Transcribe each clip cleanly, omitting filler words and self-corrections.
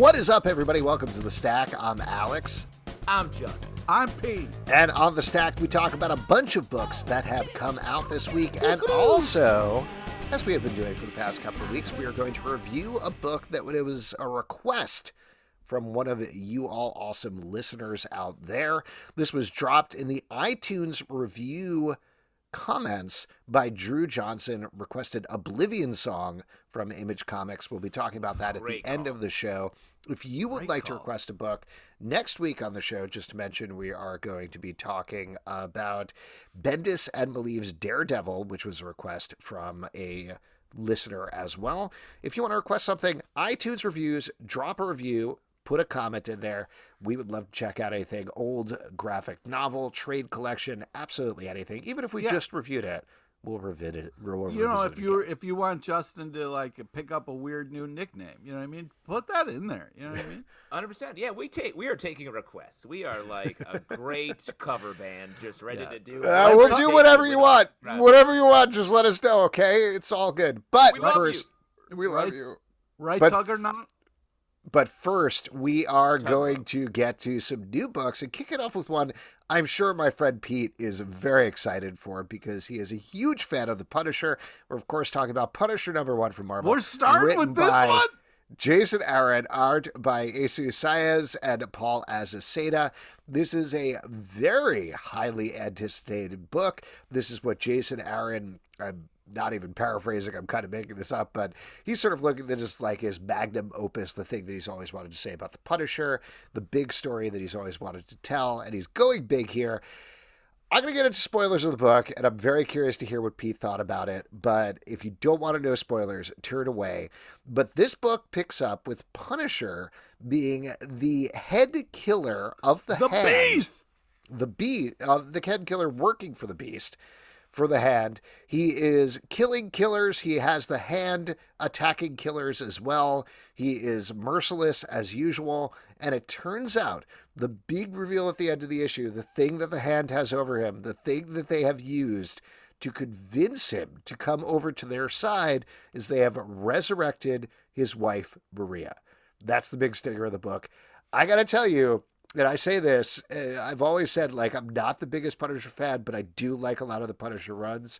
What is up, everybody? Welcome to The Stack. I'm Alex. I'm Justin. I'm Pete. And on The Stack, we talk about a bunch of books that have come out this week. And also, as we have been doing for the past couple of weeks, we are going to review a book that it was a request from one of you all awesome listeners out there. This was dropped in the iTunes review comments by Drew Johnson, requested Oblivion Song from Image Comics. We'll be talking about that at the end of the show. If you would like to request a book next week on the show, just to mention, we are going to be talking about Bendis and Believe's Daredevil, which was a request from a listener as well. If you want to request something, iTunes reviews, drop a review, put a comment in there. We would love to check out anything. Old graphic novel, trade collection, absolutely anything. Even if we just reviewed it, we'll revisit it. If you want Justin to like pick up a weird new nickname, you know what I mean? Put that in there. You know what I mean? 100%. Yeah, we are taking a request. We are like a great cover band, just ready to do. We'll do whatever you want. Whatever you want, just let us know. Okay, it's all good. But we love you. Right, Tug or not? But first, we are going to get to some new books and kick it off with one I'm sure my friend Pete is very excited for because he is a huge fan of The Punisher. We're, of course, talking about Punisher #1 from Marvel. We're starting with this one? Jason Aaron, art by Jesūs Saiz and Paul Azaceta. This is a very highly anticipated book. This is what Jason Aaron... I'm not even paraphrasing, I'm kind of making this up, but he's sort of looking at this like his magnum opus, the thing that he's always wanted to say about the Punisher, the big story that he's always wanted to tell, and he's going big here. I'm going to get into spoilers of the book, and I'm very curious to hear what Pete thought about it, but if you don't want to know spoilers, turn away. But this book picks up with Punisher being the head killer of the Beast! The head killer working for the Beast. For the Hand. He is killing killers. He has the Hand attacking killers as well. He is merciless as usual. And it turns out the big reveal at the end of the issue, the thing that the Hand has over him, the thing that they have used to convince him to come over to their side, is they have resurrected his wife, Maria. That's the big stinger of the book. I got to tell you, and I say this, I've always said, like, I'm not the biggest Punisher fan, but I do like a lot of the Punisher runs.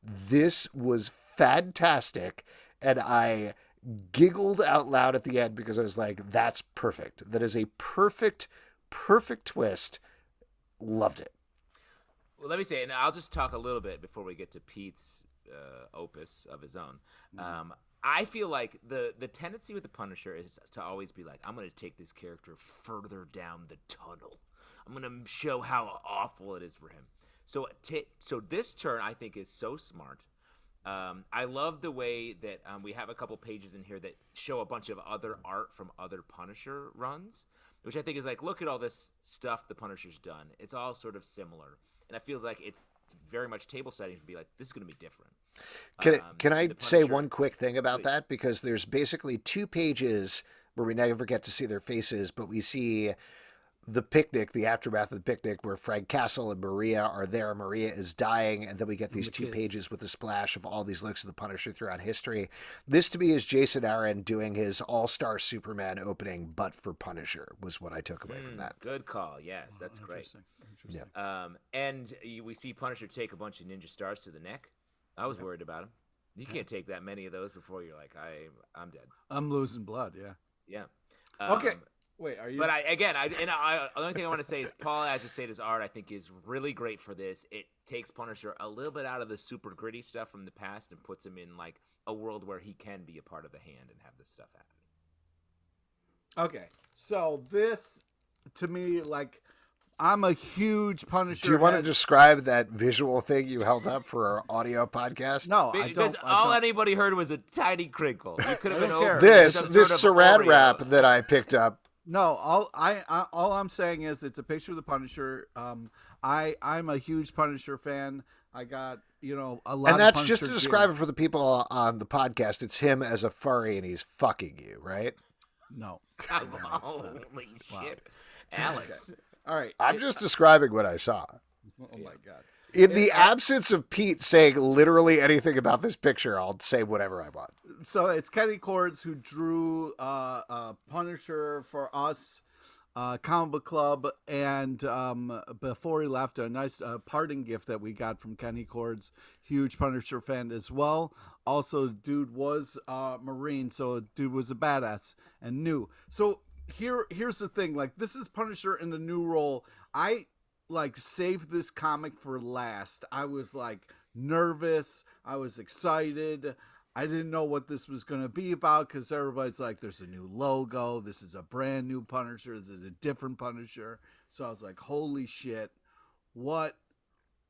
This was fantastic, and I giggled out loud at the end because I was like, that's perfect. That is a perfect twist. Loved it. Well, let me say, and I'll just talk a little bit before we get to Pete's opus of his own. I feel like the tendency with the Punisher is to always be like, I'm going to take this character further down the tunnel. I'm going to show how awful it is for him. So this turn, I think, is so smart. I love the way that we have a couple pages in here that show a bunch of other art from other Punisher runs, which I think is like, look at all this stuff the Punisher's done. It's all sort of similar. And it feels like it's very much table setting to be like, this is going to be different. Can I say one quick thing about that? Because there's basically 2 pages where we never get to see their faces, but we see the picnic, the aftermath of the picnic, where Frank Castle and Maria are there. Maria is dying, and then we get these 2 pages with a splash of all these looks of the Punisher throughout history. This, to me, is Jason Aaron doing his All-Star Superman opening, but for Punisher, was what I took away from that. Good call. Yes, that's great. Yeah. And we see Punisher take a bunch of ninja stars to the neck. I was worried about him. You can't take that many of those before you're like, I'm dead. I'm losing blood. Yeah. Okay. Wait, are you? But the only thing I want to say is Paul Azaceta's art, I think, is really great for this. It takes Punisher a little bit out of the super gritty stuff from the past and puts him in like a world where he can be a part of the Hand and have this stuff happen. Okay, so this to me, like, I'm a huge Punisher. Do you want to describe that visual thing you held up for our audio podcast? No, I don't. Because all anybody heard was a tiny crinkle. You could have been over this saran wrap that I picked up. No, all I'm saying is it's a picture of the Punisher. I'm a huge Punisher fan. I got a lot. And that's just to describe it for the people on the podcast. It's him as a furry, and he's fucking you, right? No. Holy shit, Alex. Okay. All right. I'm just describing what I saw. Oh my god. In the absence of Pete saying literally anything about this picture, I'll say whatever I want. So it's Kenny Cords who drew Punisher for us, Comic Book Club, and before he left, a nice parting gift that we got from Kenny Cords, huge Punisher fan as well. Also, dude was Marine, so dude was a badass and new. So here's the thing, like, this is Punisher in the new role. I like saved this comic for last. I was like nervous, I was excited. I didn't know what this was going to be about because everybody's like, there's a new logo. This is a brand new Punisher. This is a different Punisher. So I was like, holy shit, what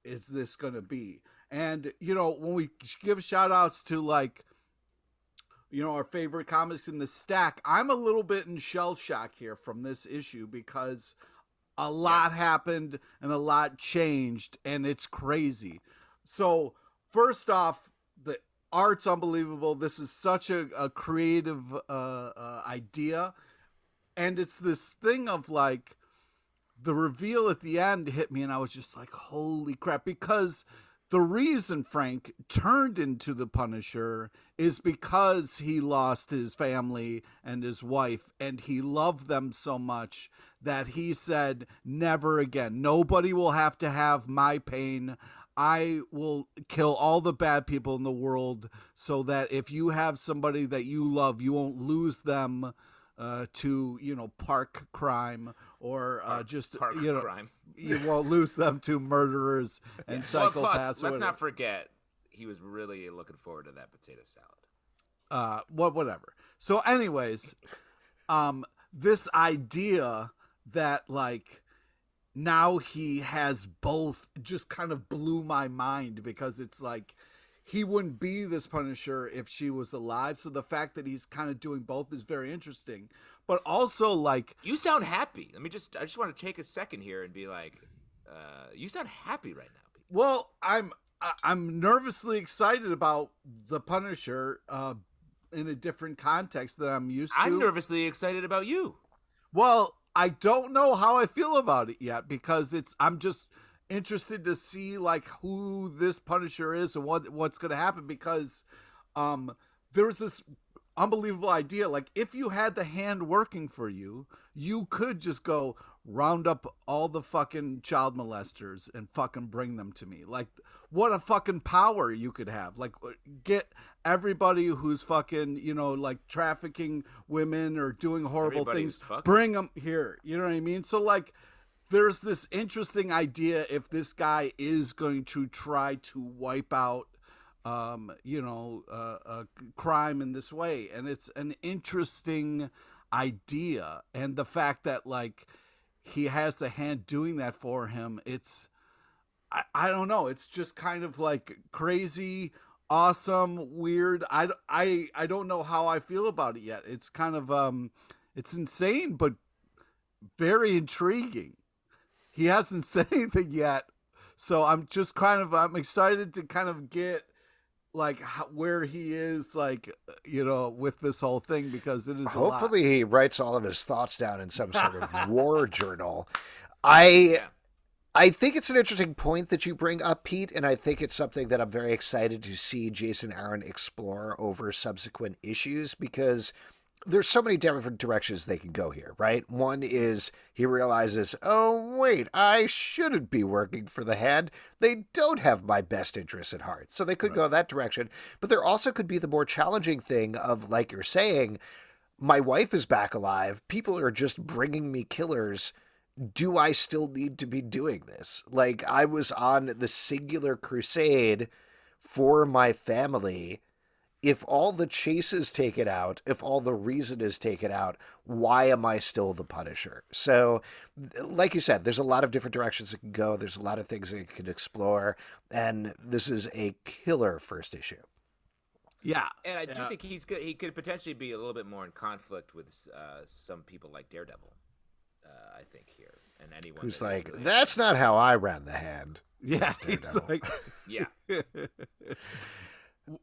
is this going to be? And, you know, when we give shout outs to, like, you know, our favorite comics in the stack, I'm a little bit in shell shock here from this issue because a lot happened and a lot changed and it's crazy. So first off, the art's unbelievable. This is such a creative idea. And it's this thing of like the reveal at the end hit me and I was just like, holy crap. Because the reason Frank turned into the Punisher is because he lost his family and his wife and he loved them so much that he said, never again. Nobody will have to have my pain. I will kill all the bad people in the world so that if you have somebody that you love, you won't lose them to, you know, park crime or park you know, crime. You won't lose them to murderers and psychopaths. Well, plus, let's not forget, he was really looking forward to that potato salad. Whatever. So anyways, this idea that like, now he has both just kind of blew my mind because it's like he wouldn't be this Punisher if she was alive. So the fact that he's kind of doing both is very interesting. But also, like, you sound happy. I just want to take a second here and be like, you sound happy right now, Pete. Well, I'm nervously excited about the Punisher in a different context that I'm used to. I'm nervously excited about you. Well, I don't know how I feel about it yet because I'm just interested to see like who this Punisher is and what's going to happen because there's this unbelievable idea. Like if you had the hand working for you, you could just go round up all the fucking child molesters and fucking bring them to me. Like what a fucking power you could have. Like get everybody who's fucking, you know, like trafficking women or doing horrible things, bring them here. You know what I mean? So like there's this interesting idea if this guy is going to try to wipe out crime in this way. And it's an interesting idea. And the fact that like he has the hand doing that for him, it's, I don't know. It's just kind of like crazy, awesome, weird. I don't know how I feel about it yet. It's kind of, it's insane, but very intriguing. He hasn't said anything yet. So I'm just I'm excited to kind of get like where he is, like, you know, with this whole thing, because it is hopefully he writes all of his thoughts down in some sort of war journal. I think it's an interesting point that you bring up, Pete, and I think it's something that I'm very excited to see Jason Aaron explore over subsequent issues, because there's so many different directions they can go here, right? One is he realizes, oh, wait, I shouldn't be working for the Hand. They don't have my best interests at heart. So they could go that direction. But there also could be the more challenging thing of, like you're saying, my wife is back alive. People are just bringing me killers. Do I still need to be doing this? Like, I was on the singular crusade for my family. If all the chase is taken out, if all the reason is taken out, why am I still the Punisher? So, like you said, there's a lot of different directions it can go. There's a lot of things that it can explore. And this is a killer first issue. Yeah. And I do think he's good. He could potentially be a little bit more in conflict with some people like Daredevil, I think, here. And anyone who's like, really that's not how I ran the Hand. Yeah. He's like, yeah.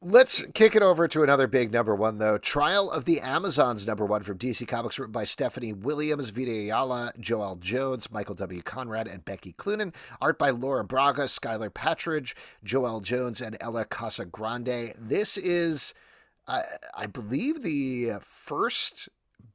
Let's kick it over to another big number one, though. Trial of the Amazons, number one from DC Comics, written by Stephanie Williams, Vita Ayala, Joëlle Jones, Michael W. Conrad, and Becky Cloonan. Art by Laura Braga, Skylar Patridge, Joëlle Jones, and Ella Casagrande. This is I believe the first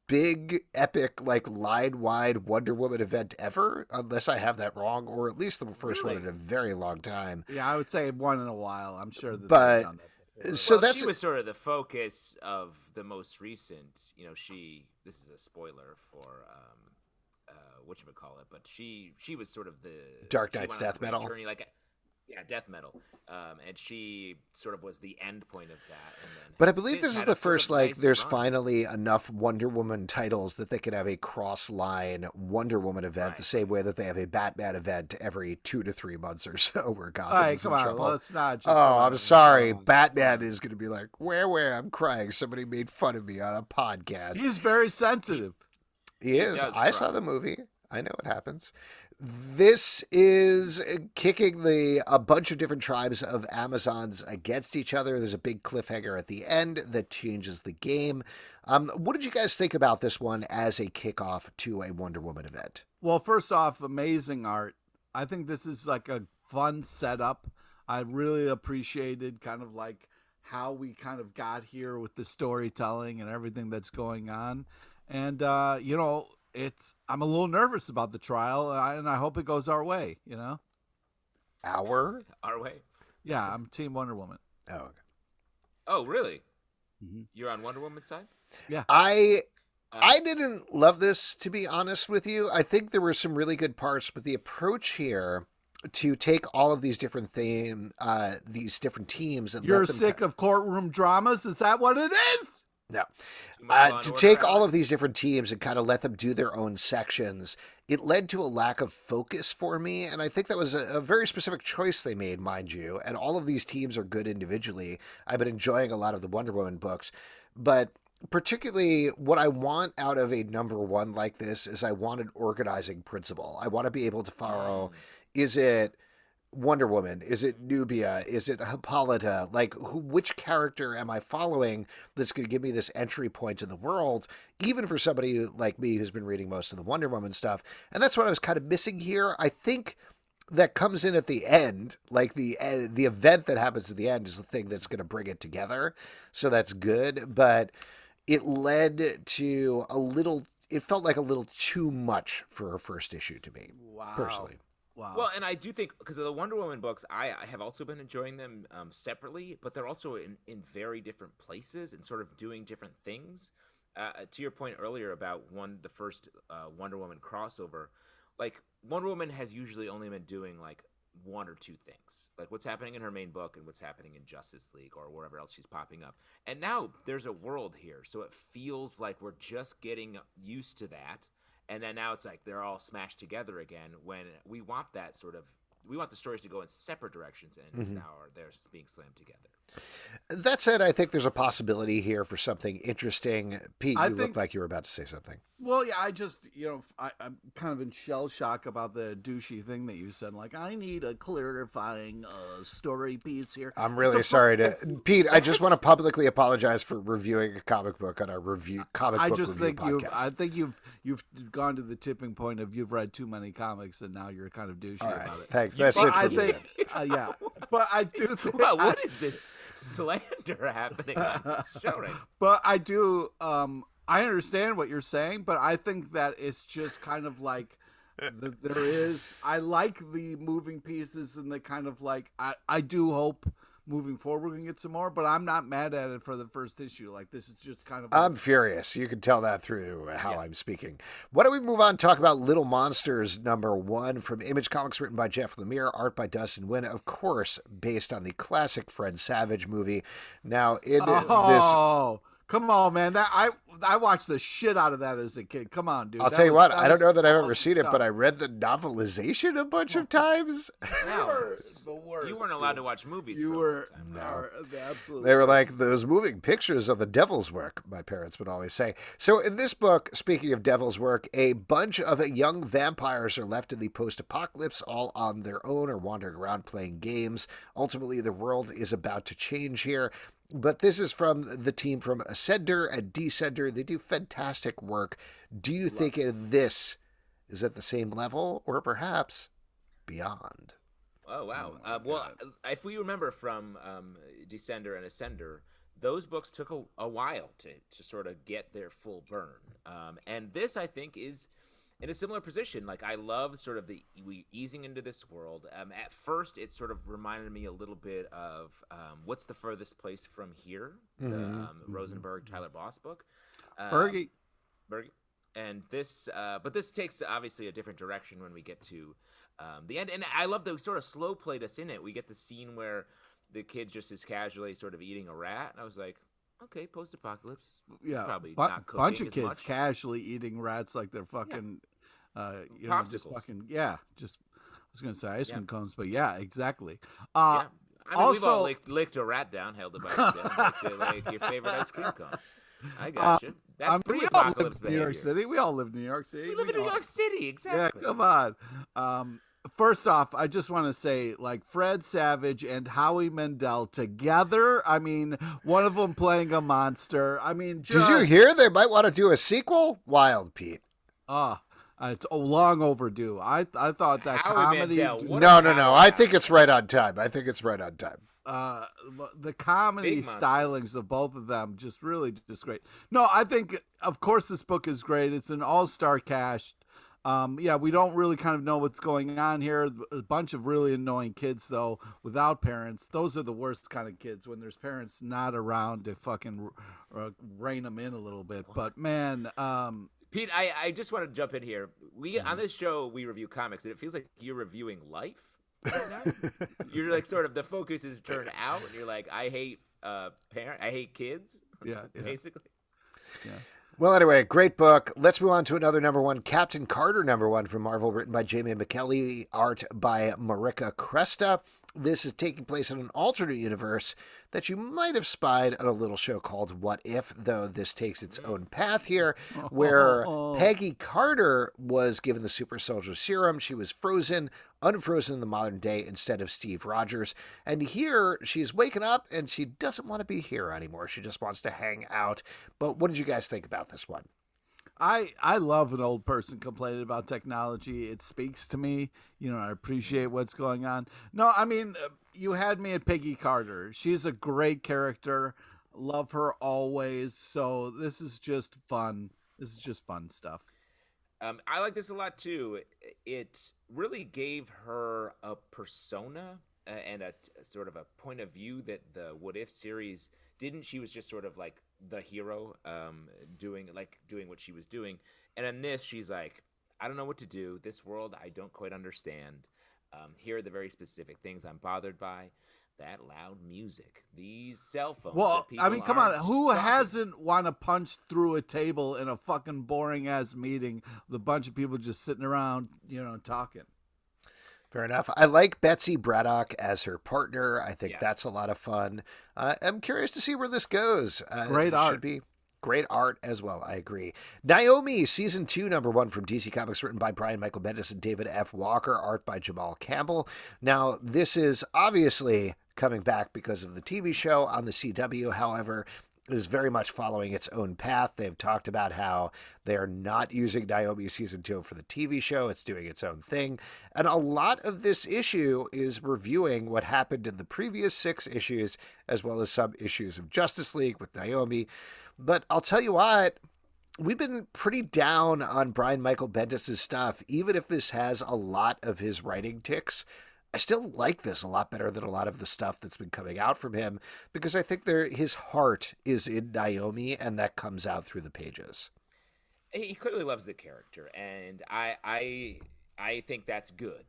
big epic like line-wide Wonder Woman event ever, unless I have that wrong, or at least the first one in a very long time. Yeah, I would say one in a while. I'm sure that But- they've done that before. So Well, that's she was sort of the focus of the most recent. This is a spoiler for whatchamacallit, but she was sort of the Dark she Knight's went on a death great metal? journey, death metal, and she sort of was the end point of that. And then But I has believe since this is had the a sort of first, like, nice there's run. finally enough Wonder Woman titles that they can have a cross-line Wonder Woman event the same way that they have a Batman event every 2 to 3 months or so where All right, Gotham's in come on. trouble. Let's not just. Oh, come on I'm and sorry. go on. Batman is going to be like, where? I'm crying. Somebody made fun of me on a podcast. He's very sensitive. He is. does I cry. saw the movie. I know what happens. This is kicking a bunch of different tribes of Amazons against each other. There's a big cliffhanger at the end that changes the game. What did you guys think about this one as a kickoff to a Wonder Woman event? Well, first off, amazing art. I think this is like a fun setup. I really appreciated kind of like how we kind of got here with the storytelling and everything that's going on. And, I'm a little nervous about the trial, and I hope it goes our way, Our? Our way. Yeah, I'm Team Wonder Woman. Oh, okay. Oh, really? Mhm. You're on Wonder Woman's side? I didn't love this, to be honest with you. I think there were some really good parts, but the approach here to take all of these different teams and You're let them sick of courtroom dramas? Is that what it is? No. Too much Law and To Order, take all Alex? of these different teams and kind of let them do their own sections, it led to a lack of focus for me. And I think that was a very specific choice they made, mind you. And all of these teams are good individually. I've been enjoying a lot of the Wonder Woman books. But particularly what I want out of a number one like this is I want an organizing principle. I want to be able to follow, is it Wonder Woman? Is it Nubia? Is it Hippolyta? Like, which character am I following that's going to give me this entry point in the world, even for somebody like me who's been reading most of the Wonder Woman stuff? And that's what I was kind of missing here. I think that comes in at the end, like the event that happens at the end is the thing that's going to bring it together. So that's good, but it led to it felt like a little too much for a first issue to me, Wow. personally. Wow. Well, and I do think because of the Wonder Woman books, I have also been enjoying them separately, but they're also in very different places and sort of doing different things. To your point earlier about the first Wonder Woman crossover, like Wonder Woman has usually only been doing like one or two things, like what's happening in her main book and what's happening in Justice League or wherever else she's popping up. And now there's a world here, so it feels like we're just getting used to that. And then now it's like they're all smashed together again when we want that sort of we want the stories to go in separate directions and now they're being slammed together. That said, I think there's a possibility here for something interesting. Pete, you look like you were about to say something. Well, yeah, I just, I'm kind of in shell shock about the douchey thing that you said. Like, I need a clarifying story piece here. I'm really sorry Pete, I just want to publicly apologize for reviewing a comic book on our comic book review podcast. I think you've gone to the tipping point of you've read too many comics and now you're kind of douchey about it. Thanks. That's it for me. Yeah. But I do think... Well, what is this slander happening on this show right now? But I do... I understand what you're saying, but I think that it's just kind of like I like the moving pieces and the kind of like, I do hope moving forward we can get some more, but I'm not mad at it for the first issue. Like, this is just kind of like, I'm furious. You can tell that through how I'm speaking. Why don't we move on and talk about Little Monsters #1 from Image Comics, written by Jeff Lemire, art by Dustin Nguyen, of course, based on the classic Fred Savage movie. Now, come on, man! I watched the shit out of that as a kid. Come on, dude. I'll tell you what. I don't know that I've ever seen it, but I read the novelization a bunch of times. The worst. You weren't allowed to watch movies. You for were a long time. absolutely. They were like those moving pictures of the devil's work, my parents would always say. So in this book, speaking of devil's work, a bunch of young vampires are left in the post-apocalypse, all on their own or wandering around playing games. Ultimately, the world is about to change here. But this is from the team from Ascender and Descender. They do fantastic work. Do you think this is at the same level or perhaps beyond? Oh, wow. Well, if we remember from Descender and Ascender, those books took a while to sort of get their full burn. And this, I think, is in a similar position. Like, I love sort of we easing into this world. At first, it sort of reminded me a little bit of What's the Furthest Place from Here, the Rosenberg Tyler Boss book. Bergie. And this, but this takes obviously a different direction when we get to the end. And I love the sort of slow played us in it. We get the scene where the kid just is casually sort of eating a rat, and I was like, okay, post-apocalypse. Yeah, probably not cooking bunch of as kids much. casually eating rats like they're fucking, just fucking, I was gonna say ice cream cones, but yeah, exactly. I mean, also, we've all licked a rat down, held it by the tail, like your favorite ice cream cone. I got you. That's pre-apocalypse behavior. New York City. We all live in New York City. We live in New York City, exactly. Yeah, come on. First off, I just want to say, like, Fred Savage and Howie Mandel together. I mean, one of them playing a monster. I mean, did you hear they might want to do a sequel? Wild, Pete. It's long overdue. I thought that Howie comedy. Mandel, No. I think it's right on time. The comedy stylings of both of them just great. No, I think, of course, this book is great. It's an all-star cast. We don't really kind of know what's going on here. A bunch of really annoying kids, though, without parents. Those are the worst kind of kids, when there's parents not around to fucking rein them in a little bit. But, man... Pete, I just want to jump in here. On this show, we review comics, and it feels like you're reviewing life right now. You're like, sort of, the focus is turned out, and you're like, I hate I hate kids, basically. Yeah. Well, anyway, great book. Let's move on to another number one, Captain Carter number one from Marvel, written by Jamie McKelvie, art by Marika Cresta. This is taking place in an alternate universe that you might have spied on a little show called What If, though this takes its own path here, where Peggy Carter was given the super soldier serum. She was unfrozen in the modern day instead of Steve Rogers. And here she's waking up and she doesn't want to be here anymore. She just wants to hang out. But what did you guys think about this one? I love an old person complaining about technology. It speaks to me. I appreciate what's going on. No, I mean, you had me at Peggy Carter. She's a great character. Love her always. So this is just fun. This is just fun stuff. I like this a lot, too. It really gave her a persona and a sort of a point of view that the What If series didn't. She was just sort of like the hero, doing what she was doing. And in this, she's like, I don't know what to do. This world, I don't quite understand. Here are the very specific things I'm bothered by. That loud music, these cell phones. Well, I mean, come on. Who stopping. hasn't want to punch through a table in a fucking boring ass meeting with a bunch of people just sitting around, talking? Fair enough. I like Betsy Braddock as her partner. I think that's a lot of fun. I'm curious to see where this goes. Great art. Should be great art as well. I agree. Naomi, Season 2, number 1 from DC Comics, written by Brian Michael Bendis and David F. Walker, art by Jamal Campbell. Now, this is obviously coming back because of the TV show on the CW. However, is very much following its own path. They've talked about how they're not using Naomi Season 2 for the TV show. It's doing its own thing. And a lot of this issue is reviewing what happened in the previous 6 issues, as well as some issues of Justice League with Naomi. But I'll tell you what, we've been pretty down on Brian Michael Bendis' stuff, even if this has a lot of his writing ticks. I still like this a lot better than a lot of the stuff that's been coming out from him, because I think his heart is in Naomi, and that comes out through the pages. He clearly loves the character, and I think that's good.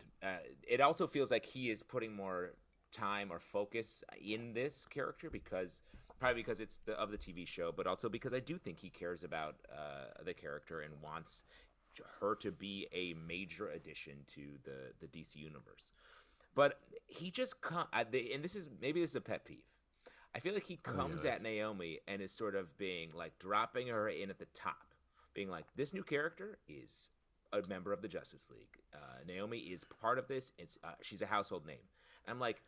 It also feels like he is putting more time or focus in this character probably because it's of the TV show, but also because I do think he cares about the character and wants her to be a major addition to the DC universe. But he just and this is a pet peeve. I feel like he comes at Naomi and is sort of being like dropping her in at the top, being like, this new character is a member of the Justice League. Naomi is part of this. She's a household name. And I'm like,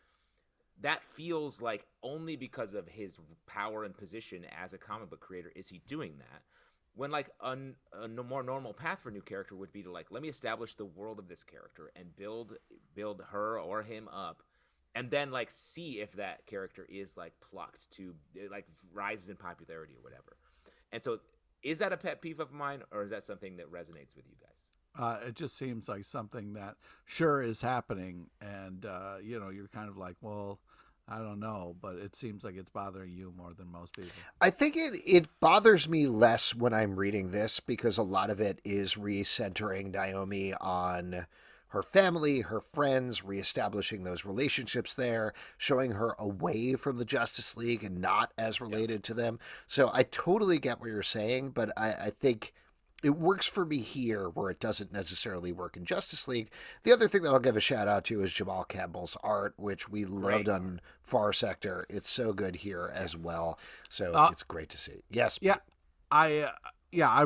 that feels like only because of his power and position as a comic book creator is he doing that. When like a more normal path for a new character would be to like, let me establish the world of this character and build her or him up, and then like see if that character is like plucked to like rises in popularity or whatever. And so, is that a pet peeve of mine, or is that something that resonates with you guys? It just seems like something that sure is happening, and you're kind of like, well, I don't know, but it seems like it's bothering you more than most people. I think it bothers me less when I'm reading this because a lot of it is recentering Naomi on her family, her friends, reestablishing those relationships there, showing her away from the Justice League and not as related to them. So I totally get what you're saying, but I think it works for me here where it doesn't necessarily work in Justice League. The other thing that I'll give a shout out to is Jamal Campbell's art, which we loved on Far Sector. It's so good here as well. So it's great to see. Yes. Yeah. I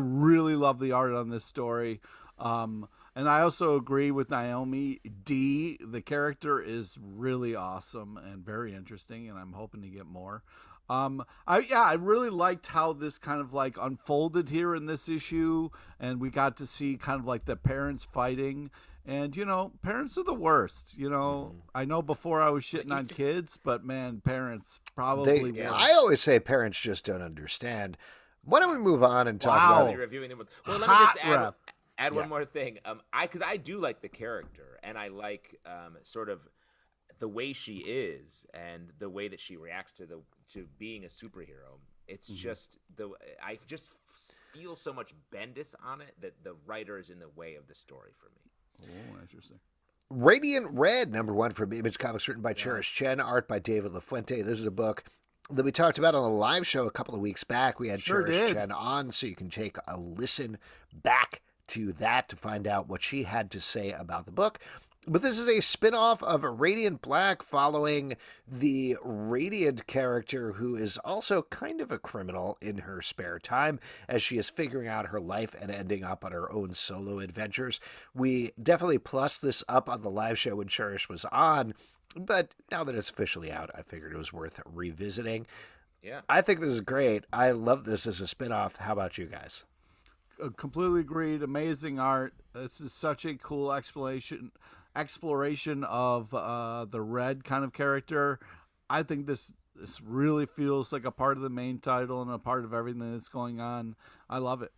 really love the art on this story. And I also agree with Naomi. The character is really awesome and very interesting, and I'm hoping to get more. I really liked how this kind of like unfolded here in this issue, and we got to see kind of like the parents fighting. And parents are the worst. I know before I was shitting on kids, but man, parents probably. I always say parents just don't understand. Why don't we move on and talk about reviewing them? Well, let me just add one more thing. Because I do like the character, and I like sort of the way she is and the way that she reacts to being a superhero. It's just I just feel so much Bendis on it that the writer is in the way of the story for me. Oh, interesting. Radiant Red, #1 from Image Comics, written by Cherish Chen, art by David LaFuente. This is a book that we talked about on the live show a couple of weeks back. We had Cherish Chen on, so you can take a listen back to that to find out what she had to say about the book. But this is a spin-off of Radiant Black, following the Radiant character who is also kind of a criminal in her spare time as she is figuring out her life and ending up on her own solo adventures. We definitely plussed this up on the live show when Cherish was on, but now that it's officially out, I figured it was worth revisiting. Yeah, I think this is great. I love this as a spin-off. How about you guys? Completely agreed. Amazing art. This is such a cool exploration of the Red kind of character. I think this really feels like a part of the main title and a part of everything that's going on. I love it.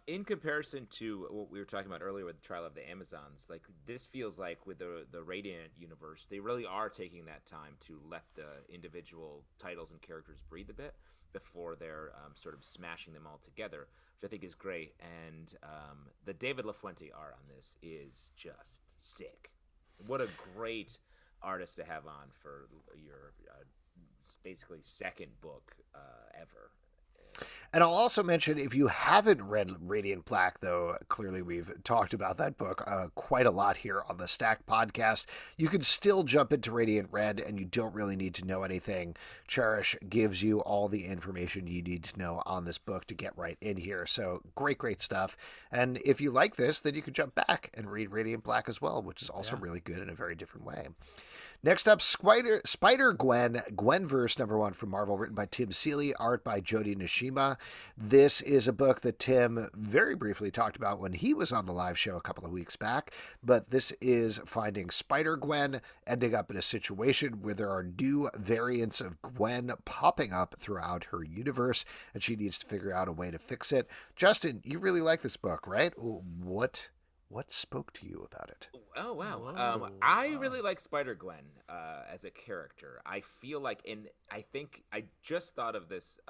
In comparison to what we were talking about earlier with the Trial of the Amazons, like this feels like with the Radiant universe, they really are taking that time to let the individual titles and characters breathe a bit before they're sort of smashing them all together, which I think is great. And the David LaFuente art on this is just sick. What a great artist to have on for your basically second book ever. And I'll also mention, if you haven't read Radiant Black, though clearly we've talked about that book quite a lot here on the Stack podcast, you can still jump into Radiant Red, and you don't really need to know anything. Cherish gives you all the information you need to know on this book to get right in here. So great stuff. And if you like this, then you can jump back and read Radiant Black as well, which is also really good in a very different way. Next up, Spider-Gwen, Gwenverse #1 from Marvel, written by Tim Seeley, art by Jodi Nishijima. This is a book that Tim very briefly talked about when he was on the live show a couple of weeks back, but this is finding Spider-Gwen, ending up in a situation where there are new variants of Gwen popping up throughout her universe, and she needs to figure out a way to fix it. Justin, you really like this book, right? What spoke to you about it? Oh, wow. I really like Spider-Gwen as a character. I feel like, and I think I just thought of this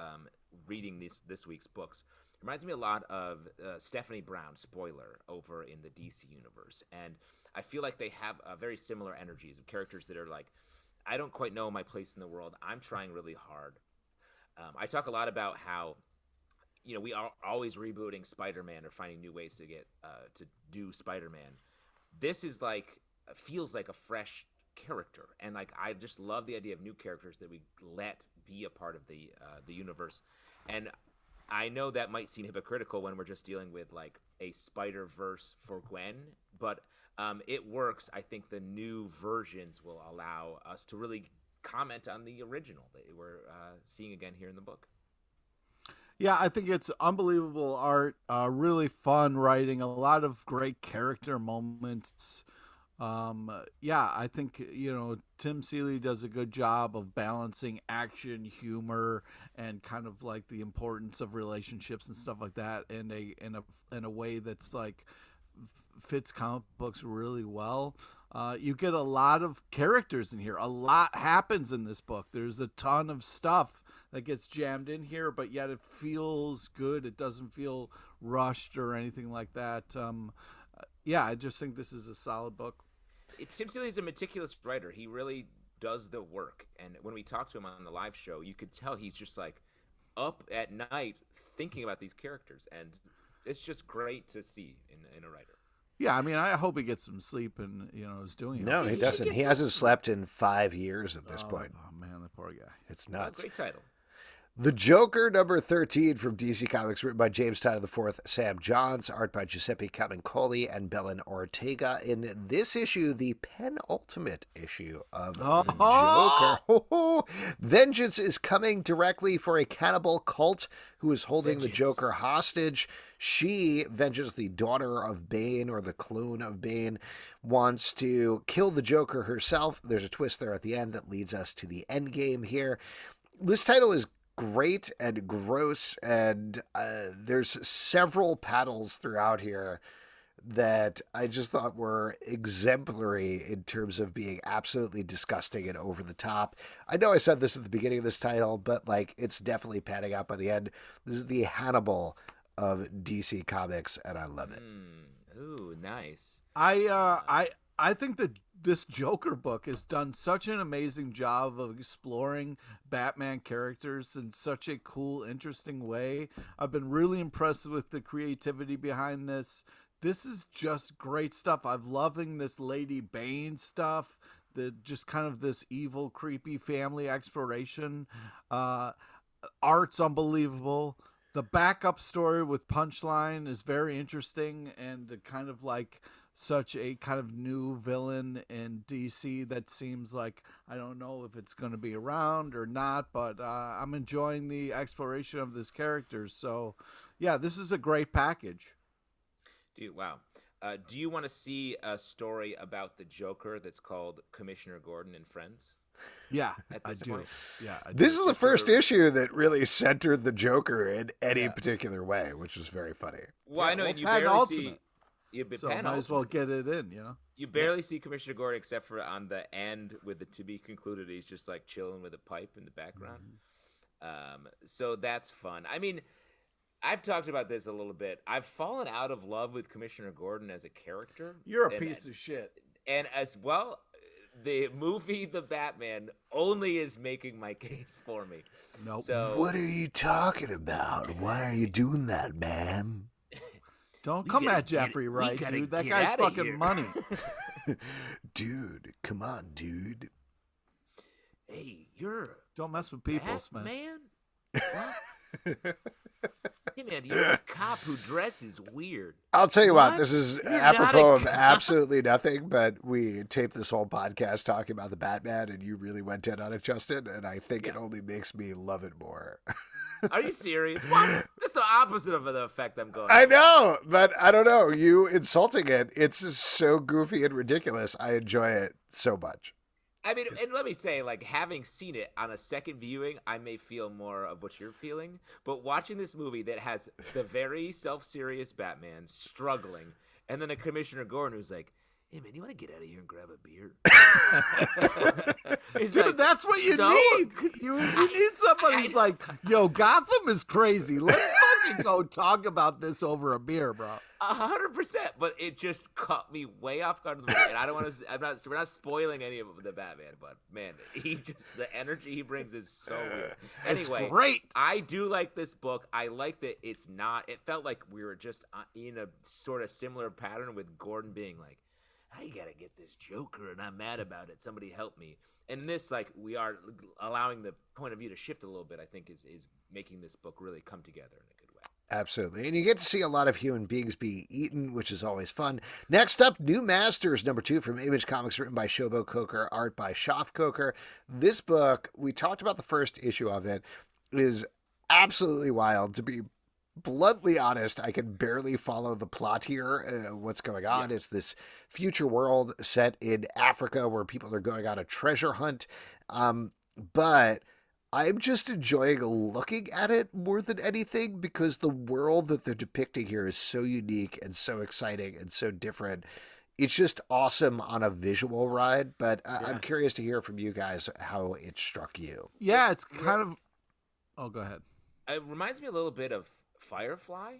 reading this week's books. It reminds me a lot of Stephanie Brown, spoiler, over in the DC universe. And I feel like they have very similar energies of characters that are like, I don't quite know my place in the world. I'm trying really hard. I talk a lot about how we are always rebooting Spider-Man or finding new ways to get to do Spider-Man. This is feels like a fresh character, and like I just love the idea of new characters that we let be a part of the universe. And I know that might seem hypocritical when we're just dealing with like a Spider-Verse for Gwen, but it works. I think the new versions will allow us to really comment on the original that we're seeing again here in the book. Yeah, I think it's unbelievable art, really fun writing, a lot of great character moments. Yeah, I think, Tim Seeley does a good job of balancing action, humor, and kind of like the importance of relationships and stuff like that in a way that's like fits comic books really well. You get a lot of characters in here. A lot happens in this book. There's a ton of stuff that gets jammed in here, but yet it feels good. It doesn't feel rushed or anything like that. Yeah, I just think this is a solid book. Tim Seeley is a meticulous writer. He really does the work. And when we talked to him on the live show, you could tell he's just like up at night thinking about these characters. And it's just great to see in a writer. Yeah, I mean, I hope he gets some sleep and, is doing it. No, he doesn't. He hasn't slept in 5 years at this point. Oh, man, the poor guy. It's nuts. Great title. The Joker, number 13 from DC Comics, written by James Tynion IV, Sam Johns, art by Giuseppe Camuncoli and Belen Ortega. In this issue, the penultimate issue of the Joker, vengeance is coming directly for a cannibal cult who is holding the Joker hostage. She, Vengeance, the daughter of Bane, or the clone of Bane, wants to kill the Joker herself. There's a twist there at the end that leads us to the end game here. This title is great and gross, and there's several panels throughout here that I just thought were exemplary in terms of being absolutely disgusting and over the top. I know I said this at the beginning of this title, but like it's definitely panning out by the end. This is the Hannibal of DC Comics, and I love it. Ooh, nice. I think that this Joker book has done such an amazing job of exploring Batman characters in such a cool, interesting way. I've been really impressed with the creativity behind this. This is just great stuff. I'm loving this Lady Bane stuff, just kind of this evil, creepy family exploration. Art's unbelievable. The backup story with Punchline is very interesting and kind of like such a kind of new villain in DC that seems like, I don't know if it's going to be around or not, but I'm enjoying the exploration of this character. So, yeah, this is a great package. Dude, wow. Do you want to see a story about the Joker that's called Commissioner Gordon and Friends? Yeah, I do. Yeah, I do. This is the first issue that really centered the Joker in any particular way, which was very funny. Well, I know, and you Pan barely Ultimate. see... So might as well get it in, You barely see Commissioner Gordon except for on the end with the to be concluded. He's just like chilling with a pipe in the background. So that's fun. I mean, I've talked about this a little bit. I've fallen out of love with Commissioner Gordon as a character. You're a piece of shit. And as well, the movie The Batman only is making my case for me. Nope. So, what are you talking about? Why are you doing that, man? Don't come at Jeffrey Wright, dude. That guy's fucking money. Dude, come on, dude. Hey, Don't mess with peoples, man. Hey, man, you're a cop who dresses weird. I'll tell you what, this is apropos of absolutely nothing, but we taped this whole podcast talking about the Batman, and you really went in on it, Justin, and I think it only makes me love it more. Are you serious? What? That's the opposite of the effect I'm going. I know, but I don't know. You insulting it, it's so goofy and ridiculous. I enjoy it so much. I mean, and let me say, like, having seen it on a second viewing, I may feel more of what you're feeling. But watching this movie that has the very self-serious Batman struggling, and then a Commissioner Gordon who's like, hey, man, you want to get out of here and grab a beer? Dude, like, that's what you need. You need somebody who's like, yo, Gotham is crazy. Let's fucking go talk about this over a beer, bro. 100%. But it just caught me way off guard. And I don't want to. We're not spoiling any of the Batman, but man, the energy he brings is so weird. Anyway, it's great. I do like this book. I like that it's not. It felt like we were just in a sort of similar pattern with Gordon being like, I gotta get this Joker, and I'm mad about it. Somebody help me. And in this, like, we are allowing the point of view to shift a little bit, I think is making this book really come together in a good way. Absolutely. And you get to see a lot of human beings being eaten, which is always fun. Next up, New Masters, number 2 from Image Comics, written by Shobo Coker, art by Shaf Coker. This book, we talked about the first issue of it, is absolutely wild to be bluntly honest, I can barely follow the plot here. What's going on? It's this future world set in Africa where people are going on a treasure hunt. But I'm just enjoying looking at it more than anything because the world that they're depicting here is so unique and so exciting and so different. It's just awesome on a visual ride, but I'm curious to hear from you guys how it struck you. Yeah, it's kind of... Oh, go ahead. It reminds me a little bit of Firefly,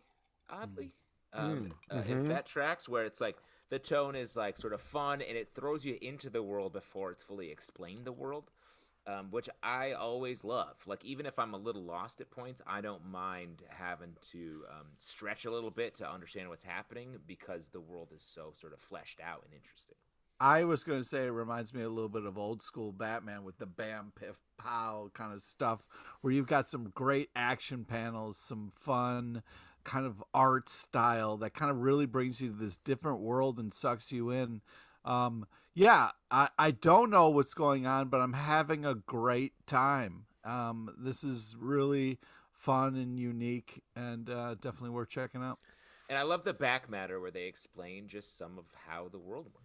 oddly. If that tracks, where it's like the tone is like sort of fun and it throws you into the world before it's fully explained the world, which I always love. Like, even if I'm a little lost at points, I don't mind having to stretch a little bit to understand what's happening because the world is so sort of fleshed out and interesting. I was going to say it reminds me a little bit of old school Batman with the bam, piff, pow kind of stuff, where you've got some great action panels, some fun kind of art style that kind of really brings you to this different world and sucks you in. I don't know what's going on, but I'm having a great time. This is really fun and unique and definitely worth checking out. And I love the back matter where they explain just some of how the world works.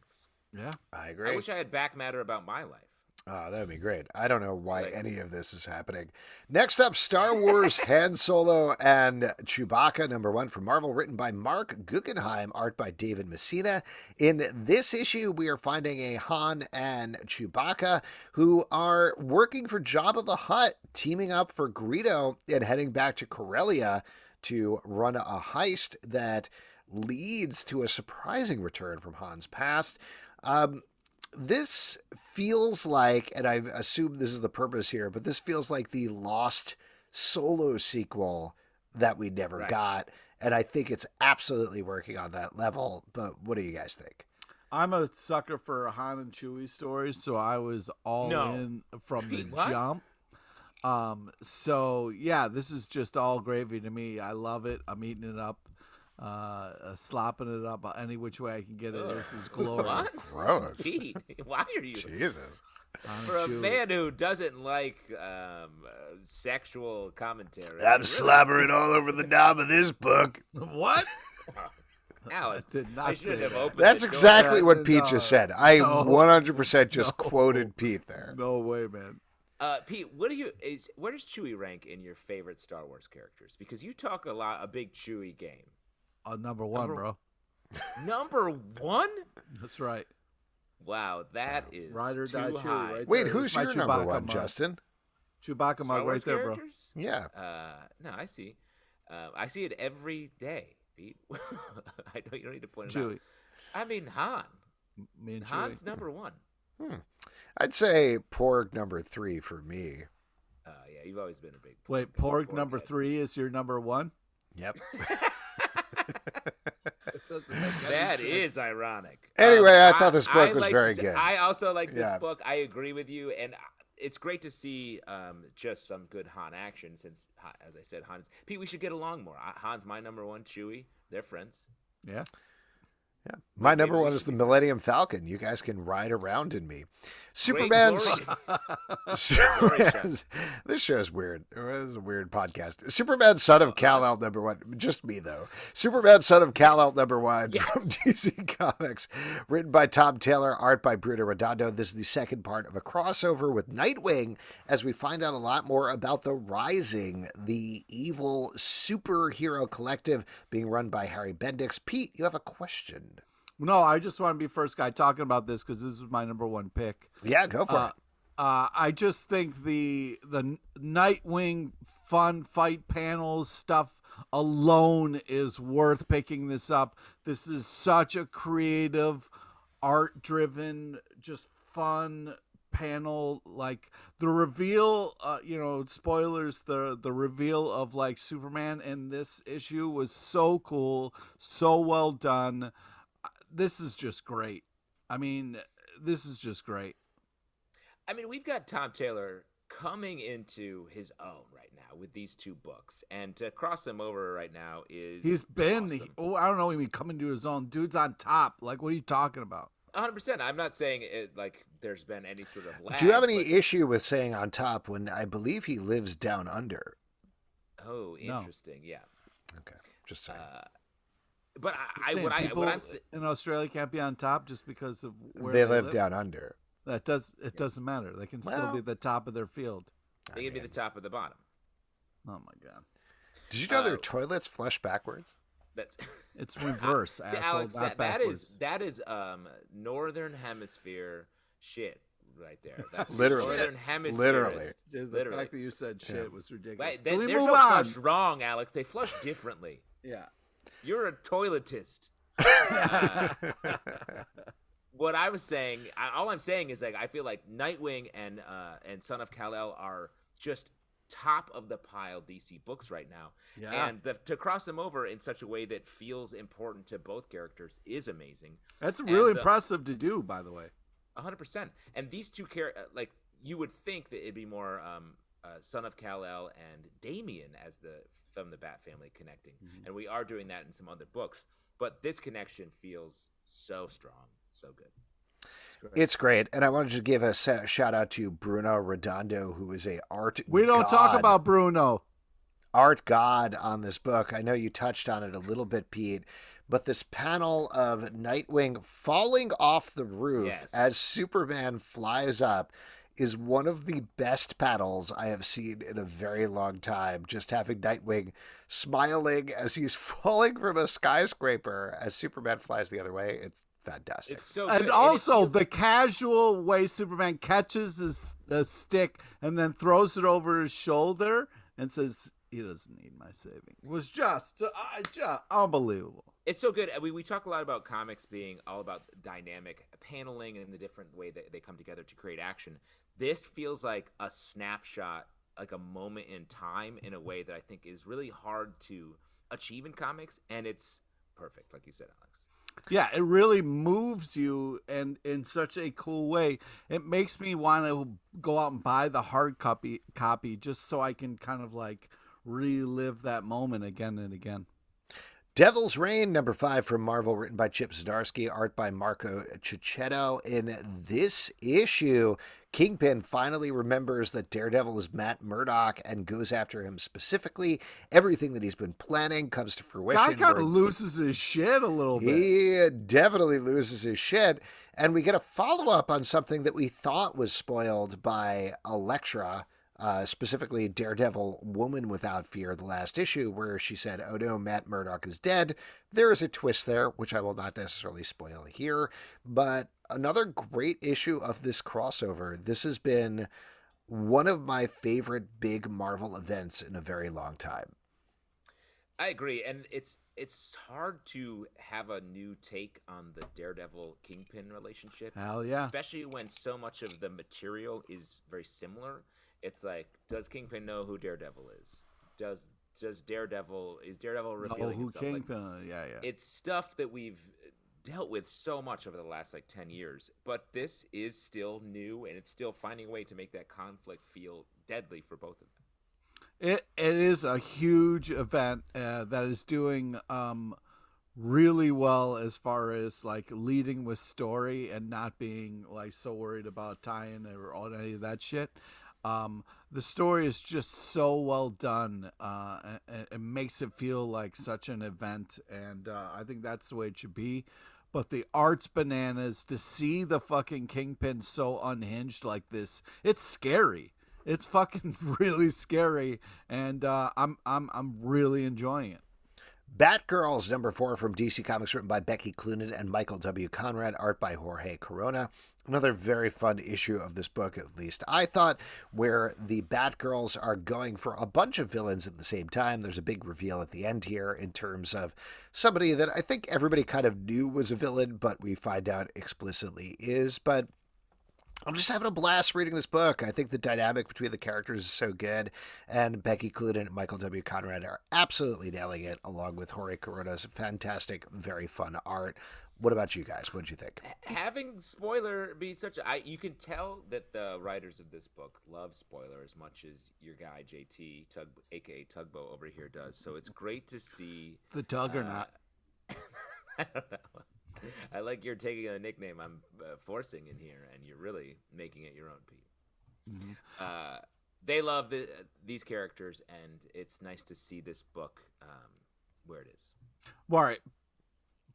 Yeah, I agree. I wish I had back matter about my life. Oh, that would be great. I don't know why any of this is happening. Next up, Star Wars Han Solo and Chewbacca #1 from Marvel, written by Mark Guggenheim, art by David Messina. In this issue, we are finding a Han and Chewbacca who are working for Jabba the Hutt, teaming up for Greedo and heading back to Corellia to run a heist that leads to a surprising return from Han's past. This feels like, and I assume this is the purpose here, but this feels like the lost Solo sequel that we never got. And I think it's absolutely working on that level. But what do you guys think? I'm a sucker for Han and Chewie stories, so I was all in from the jump. So yeah, this is just all gravy to me. I love it. I'm eating it up. Slopping it up any which way I can get it. This is glorious. What? Gross. Pete, why are you? Jesus. For a man who doesn't like sexual commentary. I'm slobbering all over the knob of this book. What? Alex, did not I should say have that. opened That's the door. exactly what Pete just said. I No. 100% just quoted Pete there. No way, man. Pete, where does Chewie rank in your favorite Star Wars characters? Because you talk a big Chewie game. #1, bro. #1? That's right. Wow, that is Ride or too die Chewie, high. right? Wait, there. who's It's your my number Chewbacca one, mug. Justin? Chewbacca Star mug Wars right there, bro. characters? Yeah. No, I see. I see it every day, Pete. I know you don't need to point it Chewie. out. I mean, Han. Me and Chewie. Han's #1. I'd say Porg #3 for me. Yeah, you've always been a big. Wait, big Porg head. #3 is your #1? Yep. That is ironic. Anyway, I thought this book was like very this- good. I also like this Yeah. book. I agree with you, and it's great to see just some good Han action. Since, as I said, Pete, we should get along more. Han's my #1. Chewie, they're friends. Yeah. Yeah. My Maybe we #1 should is the be Millennium Falcon. You guys can ride around in me. Great Superman's. glory. This show is weird. This is a weird podcast. Superman, son of Kal-El #1. Just me, though. Superman, son of Kal-El #1 from DC Comics. Written by Tom Taylor, art by Bruno Redondo. This is the second part of a crossover with Nightwing as we find out a lot more about the Rising, the evil superhero collective being run by Harry Bendix. Pete, you have a question. No, I just want to be first guy talking about this because this is my #1 pick. Yeah, go for it. I just think the Nightwing fun fight panels stuff alone is worth picking this up. This is such a creative, art-driven, just fun panel. Like the reveal, spoilers, the reveal of like Superman in this issue was so cool, so well done. This is just great. I mean, this is just great. I mean, we've got Tom Taylor coming into his own right now with these two books, and to cross them over right now is He's been, awesome. I don't know, even coming to his own. Dude's on top. Like, what are you talking about? 100%. I'm not saying it like there's been any sort of lag. Do you have any but- issue with saying on top when I believe he lives down under? Oh, interesting. Yeah. Okay, just saying. But Saying what people I'm in Australia can't be on top just because of where They live down under. It doesn't matter. They can still be at the top of their field. they can be the top of the bottom. Oh my god! Did you know their toilets flush backwards? That's It's reverse, See, asshole. Alex, not that is northern hemisphere shit right there. That's Literally. northern hemisphere. Literally. The fact that you said shit was ridiculous. Right, Can we there's move no on? flush wrong, Alex. They flush differently. Yeah. You're a toiletist. What I was saying, all I'm saying is like I feel like Nightwing and Son of Kal-El are just top of the pile DC books right now. Yeah. And to cross them over in such a way that feels important to both characters is amazing. That's really impressive to do, by the way. 100%. And these two like you would think that it'd be more Son of Kal-El and Damian as from the Bat family connecting. Mm-hmm. And we are doing that in some other books. But this connection feels so strong, so good. It's great. And I wanted to give a shout out to Bruno Redondo, who is a art We don't talk about Bruno. Art god on this book. I know you touched on it a little bit, Pete, but this panel of Nightwing falling off the roof as Superman flies up is one of the best panels I have seen in a very long time. Just having Nightwing smiling as he's falling from a skyscraper as Superman flies the other way. It's fantastic. It's so good. And also the casual way Superman catches the stick and then throws it over his shoulder and says, he doesn't need my saving. It was just unbelievable. It's so good. We talk a lot about comics being all about dynamic paneling and the different way that they come together to create action. This feels like a snapshot, like a moment in time in a way that I think is really hard to achieve in comics, and it's perfect, like you said, Alex. Yeah, it really moves you and in such a cool way. It makes me want to go out and buy the hard copy just so I can kind of like relive that moment again and again. Devil's Reign, number 5 from Marvel, written by Chip Zdarsky, art by Marco Cicchetto. In this issue, Kingpin finally remembers that Daredevil is Matt Murdock and goes after him specifically. Everything that he's been planning comes to fruition. Guy kind of loses his shit a little bit. He definitely loses his shit. And we get a follow-up on something that we thought was spoiled by Elektra, specifically Daredevil Woman Without Fear, the last issue, where she said, oh no, Matt Murdock is dead. There is a twist there, which I will not necessarily spoil here, but another great issue of this crossover. This has been one of my favorite big Marvel events in a very long time. I agree, and it's hard to have a new take on the Daredevil Kingpin relationship. Hell yeah. Especially when so much of the material is very similar. It's like, does Kingpin know who Daredevil is? Is Daredevil revealing who himself? Kingpin? Yeah. It's stuff that we've dealt with so much over the last 10 years, but this is still new, and it's still finding a way to make that conflict feel deadly for both of them. It is a huge event that is doing really well as far as like leading with story and not being like so worried about tie-in or all any of that shit. The story is just so well done. It makes it feel like such an event, and I think that's the way it should be. But the art's bananas. To see the fucking Kingpin so unhinged like this, it's scary. It's fucking really scary, and I'm really enjoying it. Batgirls, number 4 from DC Comics, written by Becky Cloonan and Michael W. Conrad, art by Jorge Corona. Another very fun issue of this book, at least I thought, where the Batgirls are going for a bunch of villains at the same time. There's a big reveal at the end here in terms of somebody that I think everybody kind of knew was a villain, but we find out explicitly is. But I'm just having a blast reading this book. I think the dynamic between the characters is so good, and Becky Cloonan and Michael W. Conrad are absolutely nailing it, along with Jorge Corona's fantastic, very fun art. What about you guys? What did you think? Having spoiler be such you can tell that the writers of this book love spoiler as much as your guy JT, aka Tugboat over here does. So it's great to see the Tug or not. I don't know. I like you're taking a nickname I'm forcing in here, and you're really making it your own, Pete. Mm-hmm. They love these characters, and it's nice to see this book where it is. All right.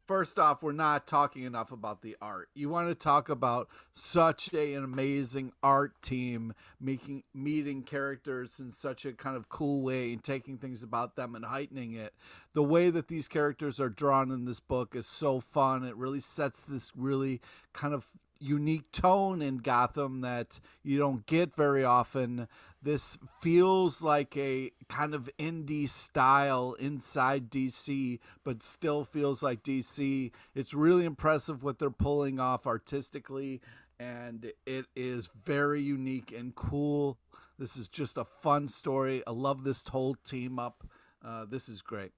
First off, we're not talking enough about the art. You want to talk about such an amazing art team meeting characters in such a kind of cool way and taking things about them and heightening it. The way that these characters are drawn in this book is so fun. It really sets this really kind of unique tone in Gotham that you don't get very often. This feels like a kind of indie style inside DC, but still feels like DC. It's really impressive what they're pulling off artistically, and it is very unique and cool. This is just a fun story. I love this whole team up. This is great.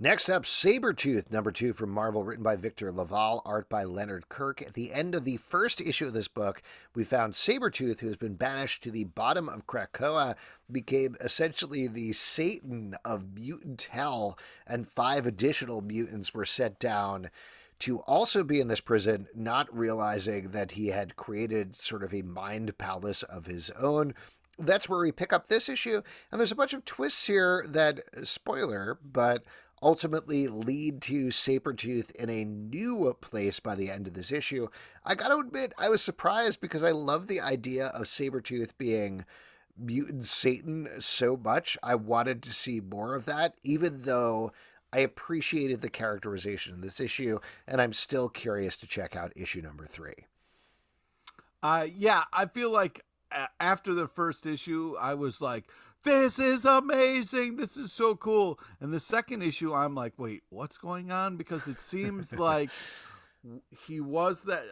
Next up, Sabretooth Number Two from Marvel, written by Victor Laval, art by Leonard Kirk. At the end of the first issue of this book, we found Sabretooth, who has been banished to the bottom of Krakoa, became essentially the Satan of mutant hell, and 5 additional mutants were sent down to also be in this prison, not realizing that he had created sort of a mind palace of his own. That's where we pick up this issue, and there's a bunch of twists here that, spoiler, but ultimately lead to Sabretooth in a new place by the end of this issue. I gotta admit, I was surprised because I love the idea of Sabretooth being mutant Satan so much. I wanted to see more of that, even though I appreciated the characterization in this issue, and I'm still curious to check out issue number 3. Yeah, I feel like after the first issue, I was like, this is amazing. This is so cool. And the second issue, I'm like, wait, what's going on? Because it seems like he was that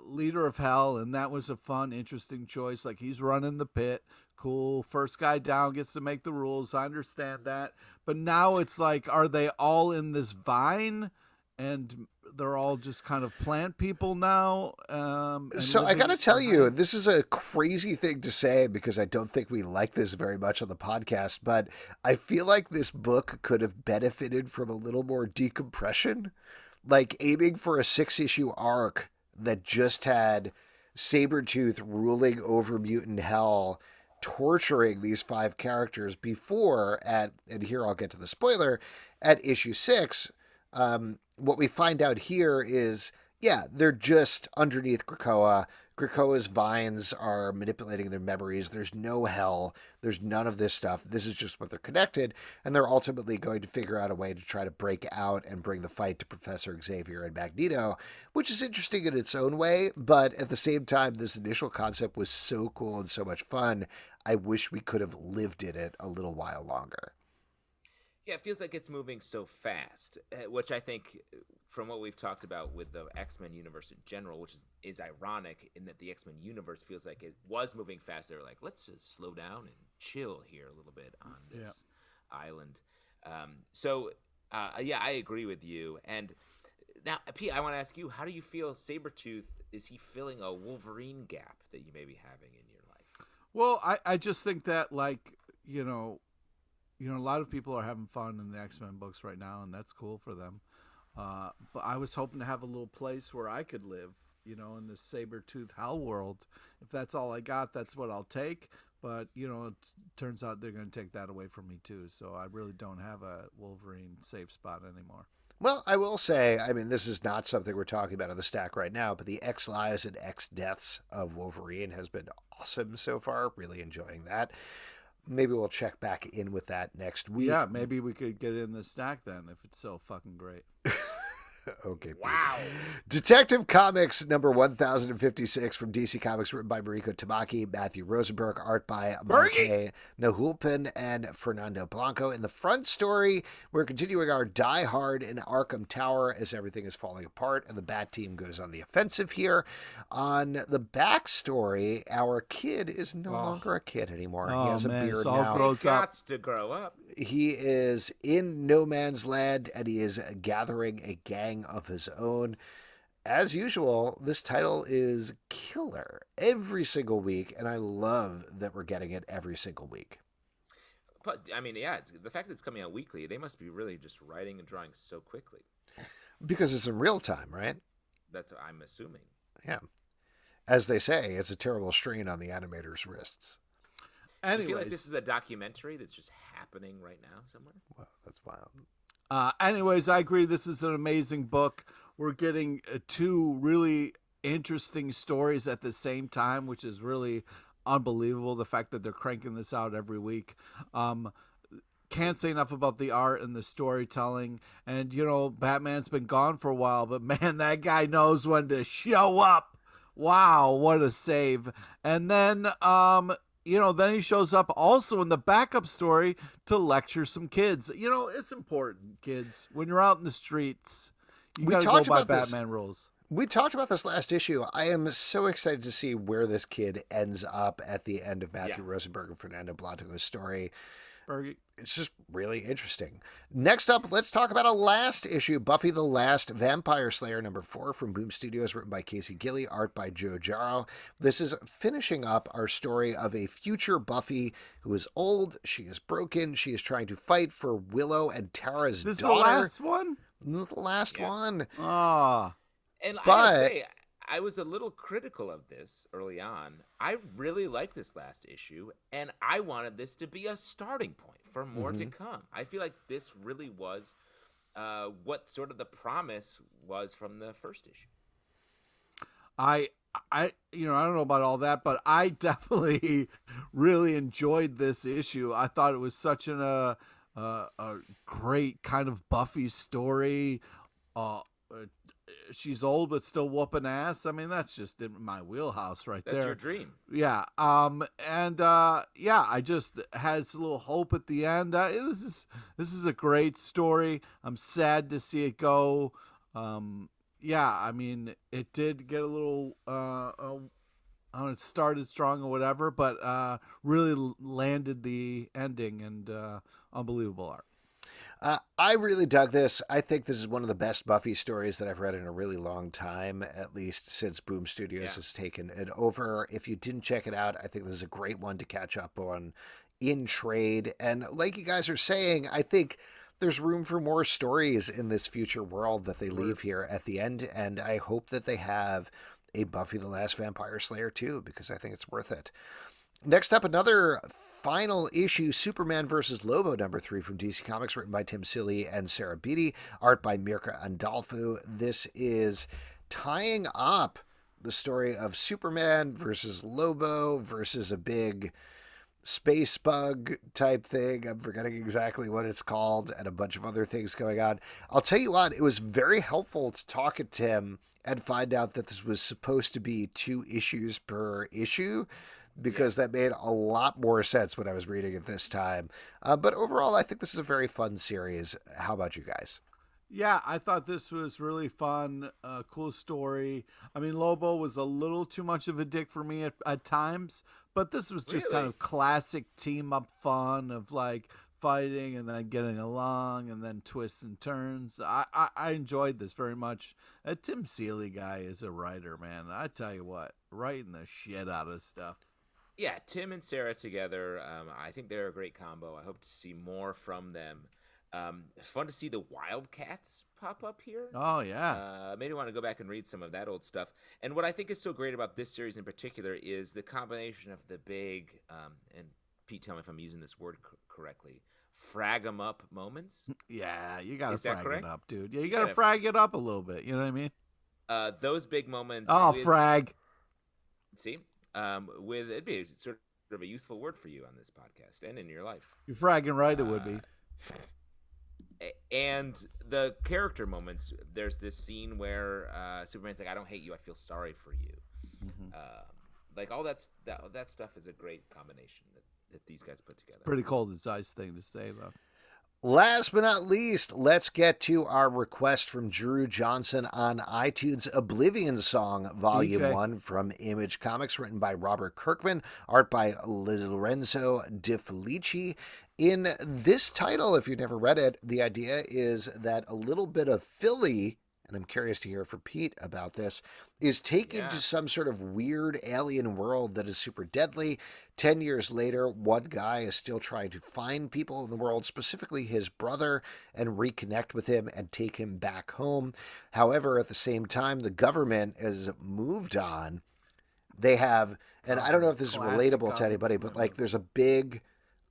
leader of hell, and that was a fun, interesting choice. Like, he's running the pit. Cool. First guy down gets to make the rules. I understand that. But now it's like, are they all in this vine? And they're all just kind of plant people now. So I got to tell you, this is a crazy thing to say because I don't think we like this very much on the podcast, but I feel like this book could have benefited from a little more decompression, like aiming for a 6-issue arc that just had Sabretooth ruling over mutant hell, torturing these 5 characters before and here I'll get to the spoiler, at issue 6, what we find out here is, yeah, they're just underneath Krakoa. Krakoa's vines are manipulating their memories. There's no hell. There's none of this stuff. This is just what they're connected, and they're ultimately going to figure out a way to try to break out and bring the fight to Professor Xavier and Magneto, which is interesting in its own way, but at the same time, this initial concept was so cool and so much fun. I wish we could have lived in it a little while longer. Yeah, it feels like it's moving so fast, which I think, from what we've talked about with the X-Men universe in general, which is ironic in that the X-Men universe feels like it was moving fast. They were like, let's just slow down and chill here a little bit on this island. Yeah, I agree with you. And now, Pete, I want to ask you, how do you feel Sabretooth, is he filling a Wolverine gap that you may be having in your life? Well, I just think that, like, you know, a lot of people are having fun in the X-Men books right now, and that's cool for them. But I was hoping to have a little place where I could live, you know, in this Sabretooth hell world. If that's all I got, that's what I'll take. But, you know, it turns out they're going to take that away from me, too. So I really don't have a Wolverine safe spot anymore. Well, I will say, I mean, this is not something we're talking about on the stack right now, but the X lives and X deaths of Wolverine has been awesome so far. Really enjoying that. Maybe we'll check back in with that next week. Yeah, maybe we could get it in the stack then if it's so fucking great. Okay. Wow. Detective Comics number 1056 from DC Comics, written by Mariko Tamaki, Matthew Rosenberg, art by Marque Nahulpin and Fernando Blanco. In the front story, we're continuing our Die Hard in Arkham Tower as everything is falling apart and the Bat Team goes on the offensive here. On the back story, our kid is no longer a kid anymore. He has a beard now. He got to grow up. He is in no man's land and he is gathering a gang of his own. As usual, this title is killer every single week, and I love that we're getting it every single week. But I mean, yeah, the fact that it's coming out weekly, they must be really just writing and drawing so quickly. Because it's in real time, right? That's what I'm assuming. Yeah. As they say, it's a terrible strain on the animator's wrists. I feel like this is a documentary that's just happening right now somewhere. Wow, that's wild. Anyways, I agree. This is an amazing book. We're getting two really interesting stories at the same time, which is really unbelievable. The fact that they're cranking this out every week. Can't say enough about the art and the storytelling. And, Batman's been gone for a while, but man, that guy knows when to show up. Wow, what a save. And then, then he shows up also in the backup story to lecture some kids. It's important, kids. When you're out in the streets, you got to go by Batman rules. We talked about this last issue. I am so excited to see where this kid ends up at the end of Matthew Rosenberg and Fernando Blanco's story. It's just really interesting. Next up, let's talk about a last issue, Buffy the Last Vampire Slayer #4 from Boom Studios, written by Casey Gilly, art by Joe Jarrow. This is finishing up our story of a future Buffy who is old, she is broken, she is trying to fight for Willow and Tara's daughter. This is the last one? This is the last one. And I gotta say, I was a little critical of this early on. I really liked this last issue, and I wanted this to be a starting point for more to come. I feel like this really was what sort of the promise was from the first issue. I don't know about all that, but I definitely really enjoyed this issue. I thought it was such a great kind of Buffy story. She's old but still whooping ass. I mean, that's just in my wheelhouse right there. That's your dream. Yeah. I just had a little hope at the end. This is a great story. I'm sad to see it go. I mean, it did get a little it started strong or whatever, but really landed the ending, and unbelievable art. I really dug this. I think this is one of the best Buffy stories that I've read in a really long time, at least since Boom Studios has taken it over. If you didn't check it out, I think this is a great one to catch up on in trade. And like you guys are saying, I think there's room for more stories in this future world that they leave here at the end. And I hope that they have a Buffy the Last Vampire Slayer too, because I think it's worth it. Next up, another final issue, Superman vs. Lobo #3 from DC Comics, written by Tim Seeley and Sarah Beatty, art by Mirka Andolfo. This is tying up the story of Superman versus Lobo versus a big space bug type thing. I'm forgetting exactly what it's called, and a bunch of other things going on. I'll tell you what, it was very helpful to talk to Tim and find out that this was supposed to be 2 issues per issue, because that made a lot more sense when I was reading it this time. But overall, I think this is a very fun series. How about you guys? Yeah, I thought this was really fun, cool story. I mean, Lobo was a little too much of a dick for me at times, but this was just kind of classic team-up fun of, like, fighting and then getting along and then twists and turns. I enjoyed this very much. Tim Seeley guy is a writer, man. I tell you what, writing the shit out of stuff. Yeah, Tim and Sarah together, I think they're a great combo. I hope to see more from them. It's fun to see the Wildcats pop up here. Oh, yeah. Made me want to go back and read some of that old stuff. And what I think is so great about this series in particular is the combination of the big, and Pete, tell me if I'm using this word correctly, frag 'em up moments. Yeah, you got to frag it up, dude. Yeah, you got to frag it up a little bit. You know what I mean? Those big moments. Oh, frag. See? It'd be sort of a useful word for you on this podcast and in your life. You're fragging right, it would be. And the character moments, there's this scene where Superman's like, I don't hate you, I feel sorry for you. Like all that stuff is a great combination that these guys put together. Pretty cold and Saiz thing to say, though. Last but not least, let's get to our request from Drew Johnson on iTunes, Oblivion Song, Volume 1 from Image Comics, written by Robert Kirkman, art by Lorenzo De Felici. In this title, if you've never read it, the idea is that a little bit of Philly, and I'm curious to hear from Pete about this, is taken to some sort of weird alien world that is super deadly. 10 years later, one guy is still trying to find people in the world, specifically his brother, and reconnect with him and take him back home. However, at the same time, the government has moved on. they have, and I don't know if this is Classic relatable to anybody, but like there's a big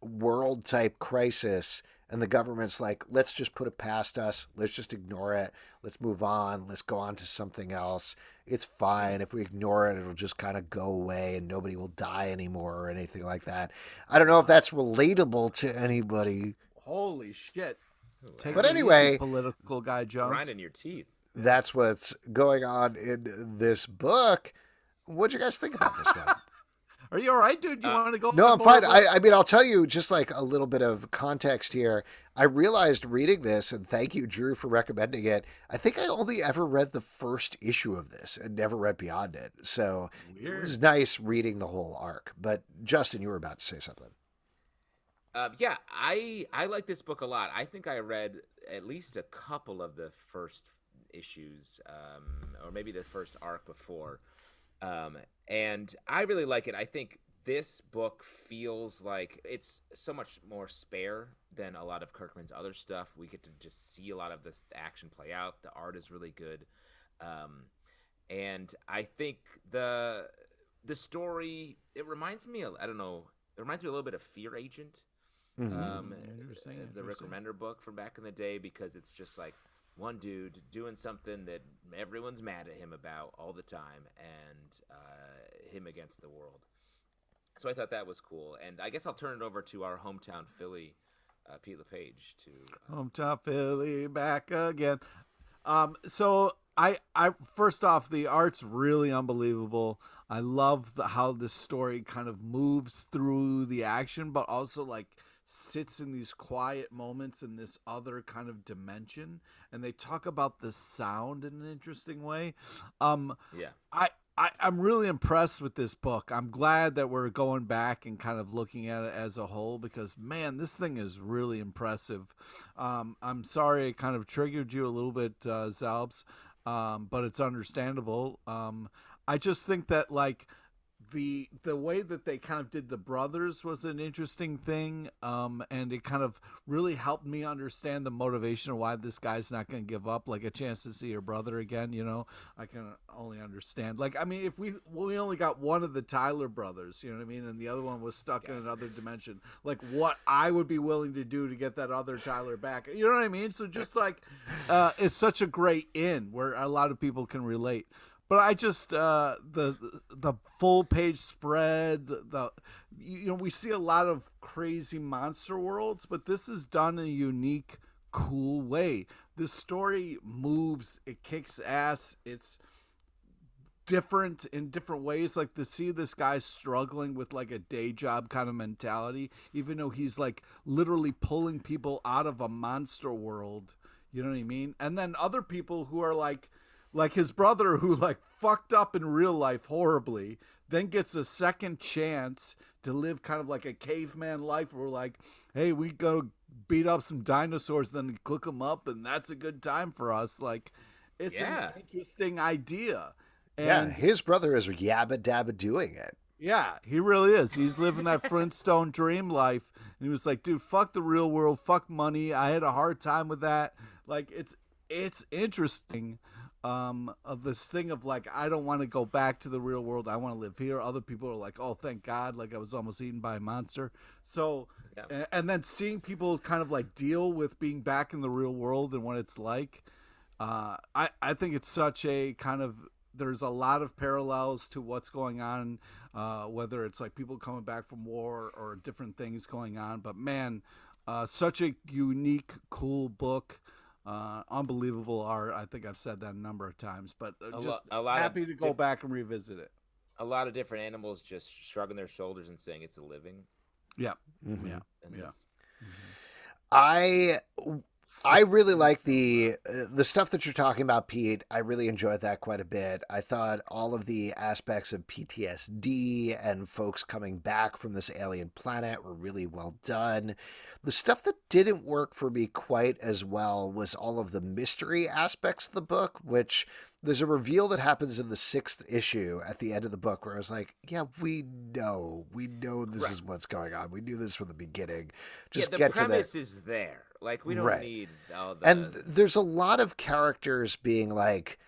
world type crisis and the government's like, let's just put it past us. Let's just ignore it. Let's move on. Let's go on to something else. It's fine. If we ignore it, it'll just kind of go away and nobody will die anymore or anything like that. I don't know if that's relatable to anybody. Holy shit. But anyway, easy, political guy Jones. Grinding your teeth. That's what's going on in this book. What'd you guys think about this one? Are you all right, dude? You want to go? No, I'm fine. I mean, I'll tell you just like a little bit of context here. I realized reading this, and thank you, Drew, for recommending it. I think I only ever read the first issue of this and never read beyond it. So It was nice reading the whole arc. But Justin, you were about to say something. Yeah, I like this book a lot. I think I read at least a couple of the first issues, or maybe the first arc before. And I really like it. I think this book feels like it's so much more spare than a lot of Kirkman's other stuff. We get to just see a lot of the action play out. The art is really good. And I think the story, it reminds me, I don't know, it reminds me a little bit of Fear Agent. Interesting. The Rick Remender book from back in the day, because it's just like one dude doing something that everyone's mad at him about all the time, and him against the world. So I thought that was cool, and I guess I'll turn it over to our hometown Philly, Pete LePage. Hometown Philly back again. So I first off, the art's really unbelievable. I love how this story kind of moves through the action, but also like sits in these quiet moments in this other kind of dimension, and they talk about the sound in an interesting way. I'm really impressed with this book. I'm glad that we're going back and kind of looking at it as a whole, because man, this thing is really impressive. I'm sorry it kind of triggered you a little bit, Zalbs, but it's understandable. I just think that like the way that they kind of did the brothers was an interesting thing, and it kind of really helped me understand the motivation of why this guy's not going to give up. Like a chance to see your brother again, you know, I can only understand. Like, I mean, if we only got one of the Tyler brothers, you know what I mean, and the other one was stuck in another dimension, like what I would be willing to do to get that other Tyler back, you know what I mean? So just like it's such a great in where a lot of people can relate. But I just the full page spread, we see a lot of crazy monster worlds, but this is done in a unique, cool way. This story moves, it kicks ass, it's different in different ways. Like to see this guy struggling with like a day job kind of mentality, even though he's like literally pulling people out of a monster world. You know what I mean? And then other people who are like his brother, who like fucked up in real life horribly, then gets a second chance to live kind of like a caveman life where like, hey, we go beat up some dinosaurs, then cook them up, and that's a good time for us. Like, it's an interesting idea. And his brother is yabba dabba doing it. Yeah, he really is. He's living that Flintstone dream life. And he was like, dude, fuck the real world, fuck money. I had a hard time with that. Like, it's interesting. Of this thing of like, I don't want to go back to the real world. I want to live here. Other people are like, oh, thank God. Like I was almost eaten by a monster. So, and then seeing people kind of like deal with being back in the real world and what it's like. I think it's such a kind of, there's a lot of parallels to what's going on, whether it's like people coming back from war or different things going on, but man, such a unique, cool book. Unbelievable art. I think I've said that a number of times, but just happy to go back and revisit it. A lot of different animals just shrugging their shoulders and saying it's a living. Yeah. Mm-hmm. Yeah. Mm-hmm. I really like the stuff that you're talking about, Pete. I really enjoyed that quite a bit. I thought all of the aspects of PTSD and folks coming back from this alien planet were really well done. The stuff that didn't work for me quite as well was all of the mystery aspects of the book, which there's a reveal that happens in the 6th issue at the end of the book where I was like, yeah, we know this is what's going on. We knew this from the beginning. Just the get premise to is there. Like, we don't need all the... And there's a lot of characters being like,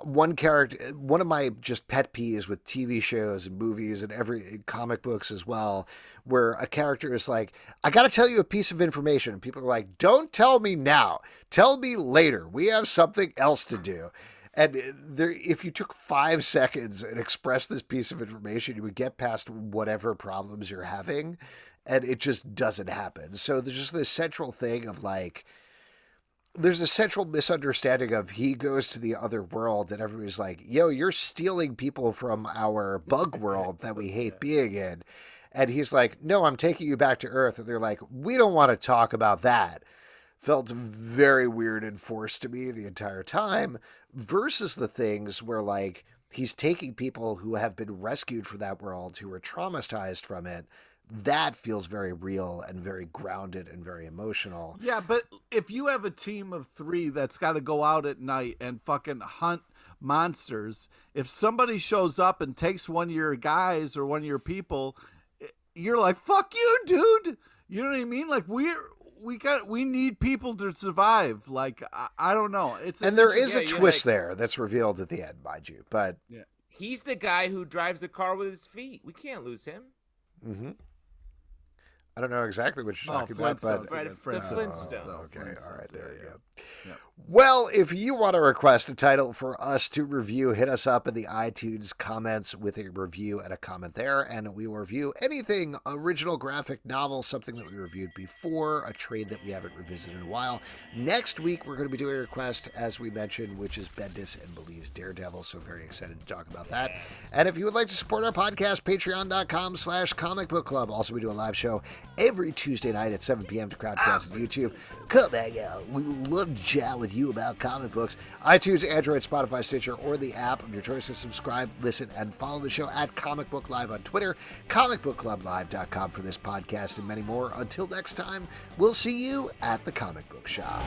one character, one of my just pet peeves with TV shows and movies and every comic books as well, where a character is like, I got to tell you a piece of information. And people are like, don't tell me now. Tell me later. We have something else to do. And if you took 5 seconds and expressed this piece of information, you would get past whatever problems you're having. And it just doesn't happen. So there's just this central thing of like, there's a central misunderstanding of he goes to the other world and everybody's like, yo, you're stealing people from our bug world that we hate being in. And he's like, no, I'm taking you back to Earth. And they're like, we don't want to talk about that. Felt very weird and forced to me the entire time, versus the things where like he's taking people who have been rescued from that world, who are traumatized from it. That feels very real and very grounded and very emotional. Yeah, but if you have a team of 3 that's got to go out at night and fucking hunt monsters, if somebody shows up and takes one of your guys or one of your people, you're like, fuck you, dude. You know what I mean? Like we need people to survive. Like, I don't know. And there is a twist there that's revealed at the end, mind you. But he's the guy wwho drives the car with his feet. We can't lose him. Mm-hmm. I don't know exactly what you're talking about, but the Flintstones. Okay, all right, there you go. Yeah. Well, if you want to request a title for us to review, hit us up in the iTunes comments with a review and a comment there, and we will review anything original graphic novel, something that we reviewed before, a trade that we haven't revisited in a while. Next week, we're going to be doing a request, as we mentioned, which is Bendis and Believe's Daredevil, so very excited to talk about that. And if you would like to support our podcast, patreon.com/comicbookclub. Also, we do a live show every Tuesday night at 7 p.m. to Crowdcast on YouTube. Come back out. We would love to chat with you about comic books. iTunes, Android, Spotify, Stitcher, or the app of your choice to subscribe, listen, and follow the show at Comic Book Live on Twitter, comicbookclublive.com for this podcast and many more. Until next time, we'll see you at the comic book shop.